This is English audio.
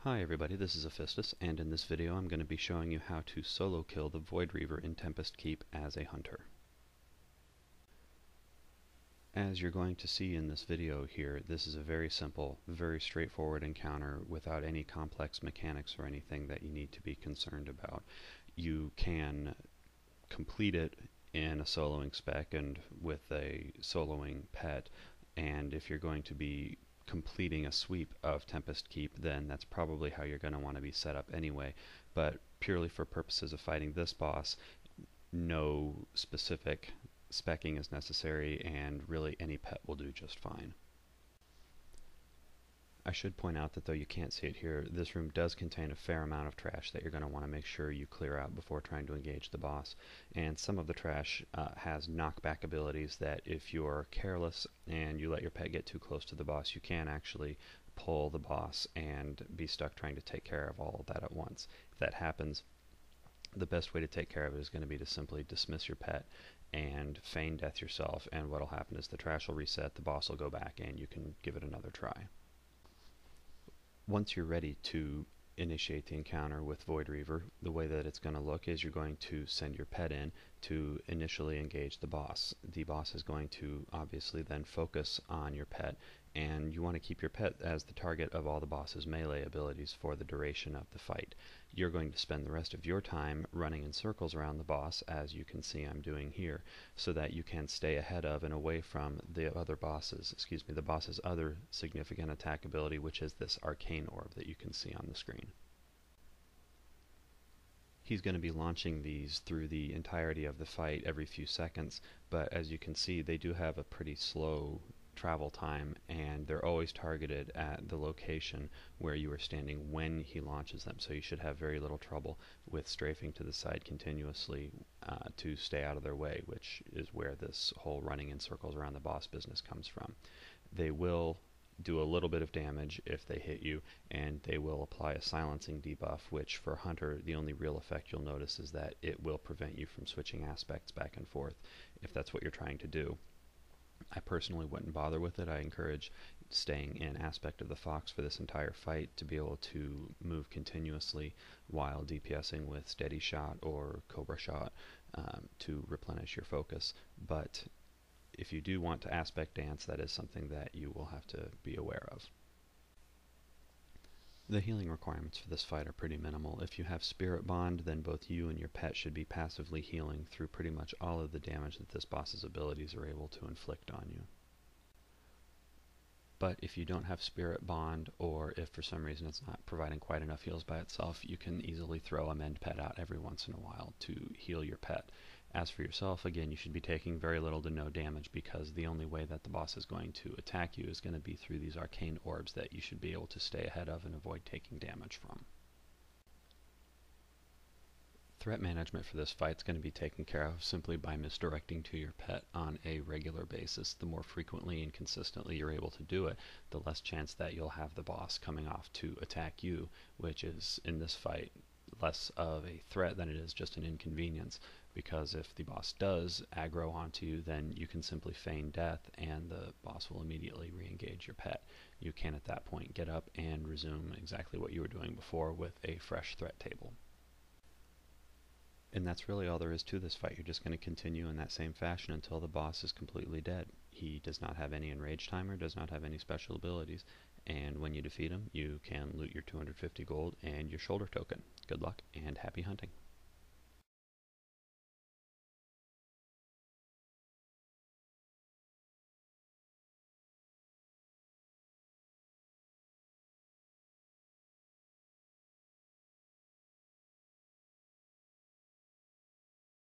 Hi everybody, this is Aphistus, and in this video I'm going to be showing you how to solo kill the Void Reaver in Tempest Keep as a hunter. As you're going to see in this video here, this is a very simple, very straightforward encounter without any complex mechanics or anything that you need to be concerned about. You can complete it in a soloing spec and with a soloing pet, and if you're going to be completing a sweep of Tempest Keep, then that's probably how you're going to want to be set up anyway. But purely for purposes of fighting this boss, no specific specking is necessary, and really any pet will do just fine. I should point out that though you can't see it here, this room does contain a fair amount of trash that you're going to want to make sure you clear out before trying to engage the boss. And some of the trash has knockback abilities that if you're careless and you let your pet get too close to the boss, you can actually pull the boss and be stuck trying to take care of all of that at once. If that happens, the best way to take care of it is going to be to simply dismiss your pet and feign death yourself, and what'll happen is the trash will reset, the boss will go back, and you can give it another try. Once you're ready to initiate the encounter with Void Reaver, the way that it's going to look is you're going to send your pet in to initially engage the boss. The boss is going to obviously then focus on your pet, and you want to keep your pet as the target of all the boss's melee abilities for the duration of the fight. You're going to spend the rest of your time running in circles around the boss, as you can see I'm doing here, so that you can stay ahead of and away from the boss's other significant attack ability, which is this arcane orb that you can see on the screen. He's going to be launching these through the entirety of the fight every few seconds, but as you can see they do have a pretty slow travel time, and they're always targeted at the location where you are standing when he launches them, so you should have very little trouble with strafing to the side continuously to stay out of their way, which is where this whole running in circles around the boss business comes from. They will do a little bit of damage if they hit you, and they will apply a silencing debuff, which for Hunter the only real effect you'll notice is that it will prevent you from switching aspects back and forth if that's what you're trying to do. I personally wouldn't bother with it. I encourage staying in Aspect of the Fox for this entire fight to be able to move continuously while DPSing with Steady Shot or Cobra Shot to replenish your focus. But if you do want to Aspect Dance, that is something that you will have to be aware of. The healing requirements for this fight are pretty minimal. If you have Spirit Bond, then both you and your pet should be passively healing through pretty much all of the damage that this boss's abilities are able to inflict on you. But if you don't have Spirit Bond, or if for some reason it's not providing quite enough heals by itself, you can easily throw a Mend Pet out every once in a while to heal your pet. As for yourself, again, you should be taking very little to no damage, because the only way that the boss is going to attack you is going to be through these arcane orbs that you should be able to stay ahead of and avoid taking damage from. Threat management for this fight is going to be taken care of simply by misdirecting to your pet on a regular basis. The more frequently and consistently you're able to do it, the less chance that you'll have the boss coming off to attack you, which is, in this fight, less of a threat than it is just an inconvenience, because if the boss does aggro onto you, then you can simply feign death and the boss will immediately re-engage your pet. You can at that point get up and resume exactly what you were doing before with a fresh threat table. And that's really all there is to this fight. You're just going to continue in that same fashion until the boss is completely dead. He does not have any enrage timer, does not have any special abilities, and when you defeat him, you can loot your 250 gold and your shoulder token. Good luck and happy hunting.